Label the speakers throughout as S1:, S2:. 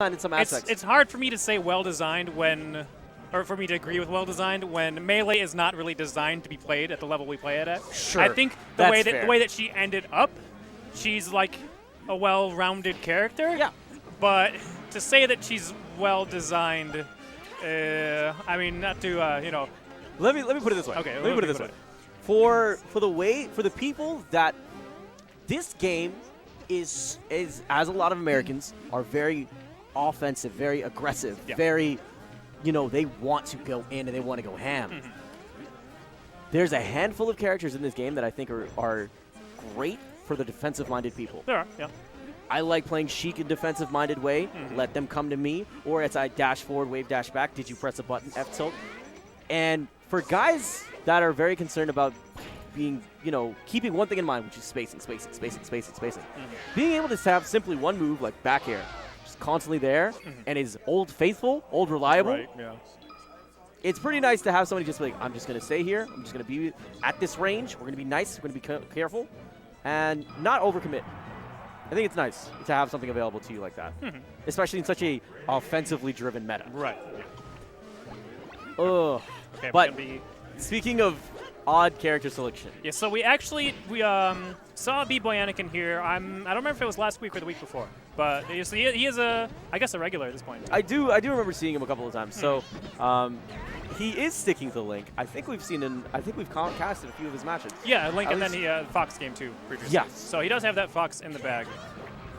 S1: in some aspects.
S2: It's hard for me to say well-designed when, or for me to agree with well-designed when Melee is not really designed to be played at the level we play it at.
S1: Sure,
S2: I think the way that she ended up, she's like a well-rounded character.
S1: Yeah.
S2: But to say that she's well-designed, I mean, not to you know.
S1: Let me put it this way.
S2: Okay.
S1: Let me put it this way. For the people that this game is as a lot of Americans are very offensive, very aggressive, very, they want to go in and they want to go ham.
S2: Mm-hmm.
S1: There's a handful of characters in this game that I think are great for the defensive-minded people.
S2: There are, yeah.
S1: I like playing Sheik in defensive-minded way.
S2: Mm-hmm.
S1: Let them come to me. Or as I dash forward, wave dash back, did you press a button, F tilt? And for guys that are very concerned about being, keeping one thing in mind, which is spacing.
S2: Mm-hmm.
S1: Being able to have simply one move like back air, just constantly there, and is old faithful, old reliable.
S2: Right, yeah.
S1: It's pretty nice to have somebody just be like, I'm just going to stay here. I'm just going to be at this range. We're going to be nice. We're going to be careful and not overcommit. I think it's nice to have something available to you like that, especially in such a offensively driven meta.
S2: Right.
S1: Ugh.
S2: Okay,
S1: but speaking of odd character selection.
S2: Yeah, so we saw B-Boy Anakin here. I don't remember if it was last week or the week before, but he is I guess a regular at this point.
S1: I do remember seeing him a couple of times. So he is sticking to Link. I think we've casted a few of his matches.
S2: Yeah, Link and then he Fox game too previously.
S1: Yes.
S2: So he does have that Fox in the bag.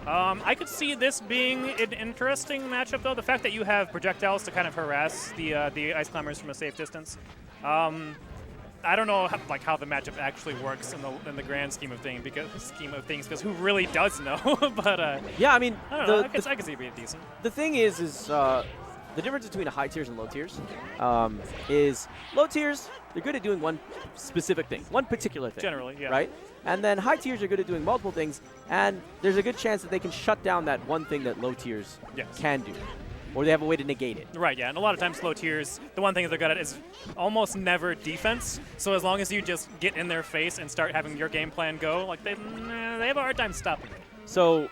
S2: I could see this being an interesting matchup, though. The fact that you have projectiles to kind of harass the Ice Climbers from a safe distance. I don't know how the matchup actually works in the grand scheme of things because who really does know? But
S1: yeah, I mean,
S2: I don't know. I can see it being decent.
S1: The thing is the difference between high tiers and low tiers is low tiers, they're good at doing one specific thing, one particular thing.
S2: Generally, yeah.
S1: Right? And then high tiers are good at doing multiple things, and there's a good chance that they can shut down that one thing that low tiers can do. Or they have a way to negate it.
S2: Right, yeah. And a lot of times low tiers, the one thing that they're good at is almost never defense. So as long as you just get in their face and start having your game plan go, like they have a hard time stopping it.
S1: So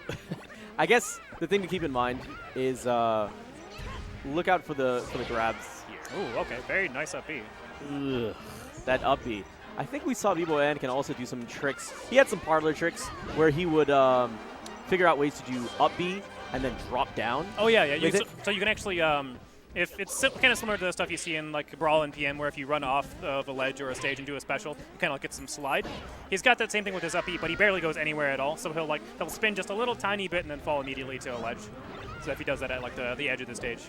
S1: I guess the thing to keep in mind is look out for the grabs here.
S2: Ooh, okay. Very nice up B.
S1: Ugh, that up B. I think we saw B-Boy Anakin also do some tricks. He had some parlor tricks where he would figure out ways to do up B and then drop down.
S2: Oh, yeah. So you can actually, if it's kind of similar to the stuff you see in like Brawl and PM, where if you run off of a ledge or a stage and do a special, you kind of get some slide. He's got that same thing with his up B, but he barely goes anywhere at all. So he'll spin just a little tiny bit and then fall immediately to a ledge. So if he does that at like the edge of the stage,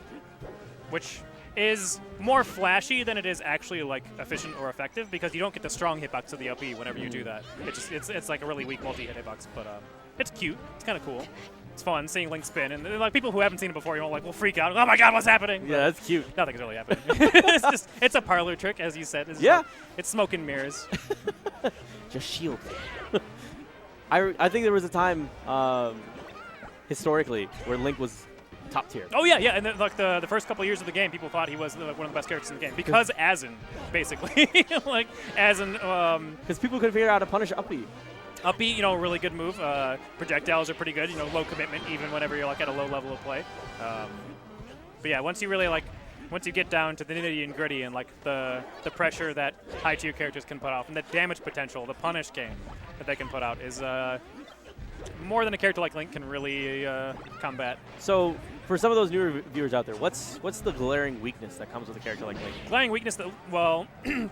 S2: which is more flashy than it is actually like efficient or effective because you don't get the strong hitbox of the up B whenever you do that. It's like a really weak multi-hit hitbox, but it's cute. It's kind of cool. It's fun seeing Link spin, and like people who haven't seen it before, will freak out. Oh my God, what's happening?
S1: Yeah, that's cute.
S2: Nothing's really happening. it's a parlor trick, as you said. It's smoke and mirrors.
S1: Just shield. I think there was a time historically where Link was top tier.
S2: Oh yeah, and then, like the first couple of years of the game, people thought he was one of the best characters in the game because Asin, basically, like Asin.
S1: Because people couldn't figure out how to punish up B.
S2: Up B, really good move. Projectiles are pretty good. Low commitment even whenever you're like at a low level of play. But yeah, once you get down to the nitty and gritty and like the pressure that high tier characters can put off and the damage potential, the punish game that they can put out is more than a character like Link can really combat.
S1: So, for some of those newer viewers out there, what's the glaring weakness that comes with a character like Link?
S2: Glaring weakness,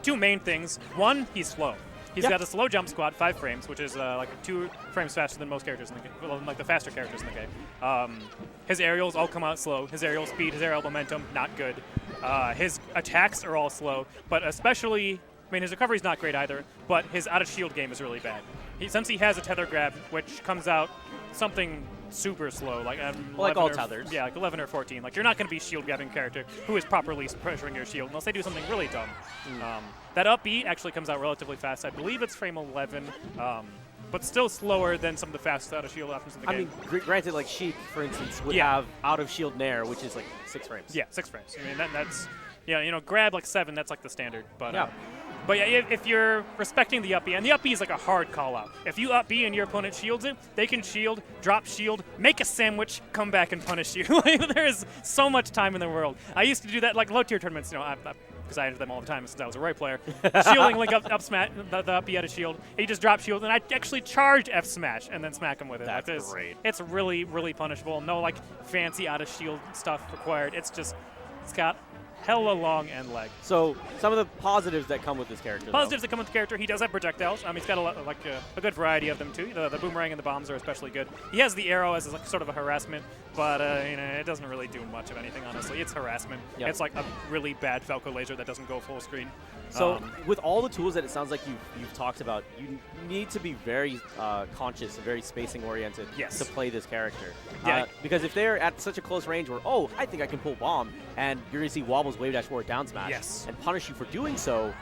S2: two main things. One, he's slow. He's got a slow jump squat, 5 frames, which is like 2 frames faster than most characters in the game, well, like the faster characters in the game. His aerials all come out slow. His aerial speed, his aerial momentum, not good. His attacks are all slow, but especially, his recovery's not great either, but his out-of-shield game is really bad. Since he has a tether grab, which comes out something super slow, like
S1: all tethers.
S2: Yeah, like 11 or 14. Like, you're not going to be shield grabbing a character who is properly pressuring your shield unless they do something really dumb. That up B actually comes out relatively fast. I believe it's frame 11, but still slower than some of the fastest out-of-shield options in the game.
S1: Granted, like Sheik, for instance, would have out-of-shield nair, which is like 6 frames.
S2: Yeah, 6 frames. That's grab like 7, that's like the standard. But But yeah, if you're respecting the up B, and the up B is like a hard call out. If you up B and your opponent shields it, they can shield, drop shield, make a sandwich, come back and punish you. Like, there is so much time in the world. I used to do that like low tier tournaments, you know, because I entered them all the time since I was a right player. Shielding Link up smash, the up B had a shield. He just drop shield, and I actually charge F smash and then smack him with it.
S1: That's
S2: like,
S1: great.
S2: It's really, really punishable. No like fancy out of shield stuff required. It's got hella long end leg.
S1: So some of the positives that come with this character.
S2: Positives that come with the character, he does have projectiles. He's got a good variety of them too. The boomerang and the bombs are especially good. He has the arrow as like sort of a harassment, but you know, it doesn't really do much of anything, honestly. It's harassment.
S1: Yep.
S2: It's like a really bad Falco laser that doesn't go full screen.
S1: So with all the tools that it sounds like you've talked about, you need to be very conscious and very spacing oriented to play this character.
S2: Yeah.
S1: Because if they're at such a close range where, oh, I think I can pull bomb, and you're going to see Wobbles wave dash forward down smash and punish you for doing so,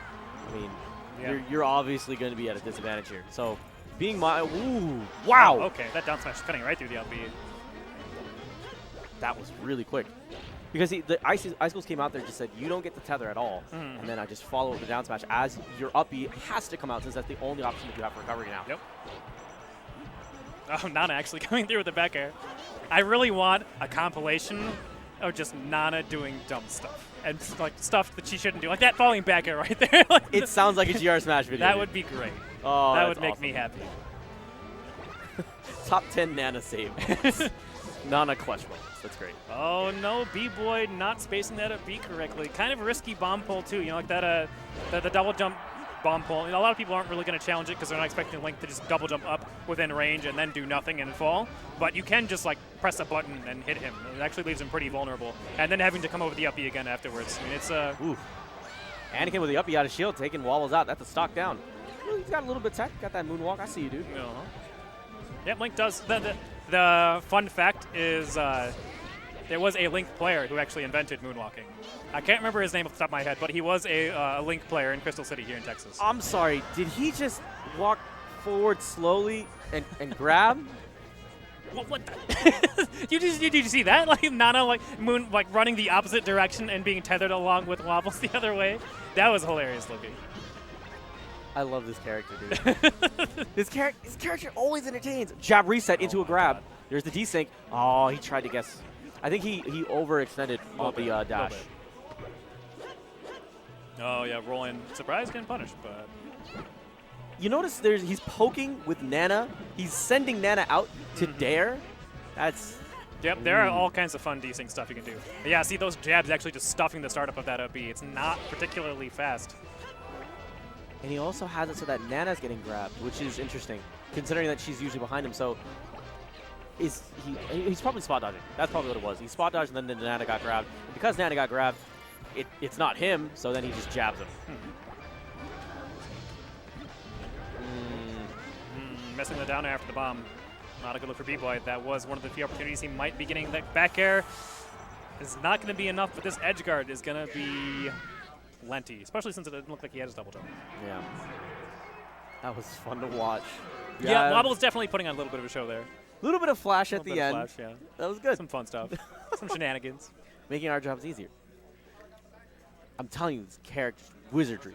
S1: I mean, you're obviously going to be at a disadvantage here. So being ooh, wow.
S2: Oh, okay, that down smash is cutting right through the up B.
S1: That was really quick. Because the Icicles came out there and just said, you don't get the tether at all. And then I just follow with the down smash as your up B has to come out since that's the only option that you have for recovery now.
S2: Yep. Oh, Nana actually coming through with the back air. I really want a compilation of just Nana doing dumb stuff. And like stuff that she shouldn't do. Like that falling back air right there. Like,
S1: it sounds like a GR Smash video.
S2: That would be great.
S1: Oh,
S2: that would make
S1: awesome.
S2: me happy.
S1: Top 10 Nana save. Nana clutch moments. That's great.
S2: Oh no, B-Boy not spacing that up B correctly. Kind of a risky bomb pull too. You know, like that the double jump bomb pull. You know, a lot of people aren't really going to challenge it because they're not expecting Link to just double jump up within range and then do nothing and fall. But you can just like press a button and hit him. It actually leaves him pretty vulnerable. And then having to come over the up B again afterwards. I mean, it's
S1: Ooh. Anakin with the up B out of shield, taking Wobbles out. That's a stock down. Well, he's got a little bit of tech. Got that moonwalk. I see you, dude.
S2: Yep, Link does. The fun fact is there was a Link player who actually invented moonwalking. I can't remember his name off the top of my head, but he was a Link player in Crystal City here in Texas.
S1: I'm sorry. Did he just walk forward slowly and grab?
S2: What the? Did you see that? Like Nana like running the opposite direction and being tethered along with Wobbles the other way? That was hilarious looking.
S1: I love this character, dude. His character always entertains. Jab reset into a grab.
S2: God.
S1: There's the desync. Oh, he tried to guess. I think he overextended on the dash.
S2: Oh yeah, rolling surprise getting punished, but
S1: you notice he's poking with Nana. He's sending Nana out to dare. That's
S2: yep. There are all kinds of fun desync stuff you can do. But yeah, see those jabs actually just stuffing the startup of that up B. It's not particularly fast.
S1: And he also has it so that Nana's getting grabbed, which is interesting, considering that she's usually behind him. So he's probably spot dodging. That's probably what it was. He spot dodged, and then Nana got grabbed. And because Nana got grabbed, it's not him, so then he just jabs him.
S2: Missing the down air after the bomb. Not a good look for B-Boy. That was one of the few opportunities he might be getting. That back air is not going to be enough, but this edge guard is going to be plenty, especially since it didn't look like he had his double jump.
S1: Yeah. That was fun to watch.
S2: Yeah, Wobble is definitely putting on a little bit of a show there.
S1: A little bit of flash at the end.
S2: Flash, yeah.
S1: That was good.
S2: Some fun stuff. Some shenanigans.
S1: Making our jobs easier. I'm telling you, this character's wizardry.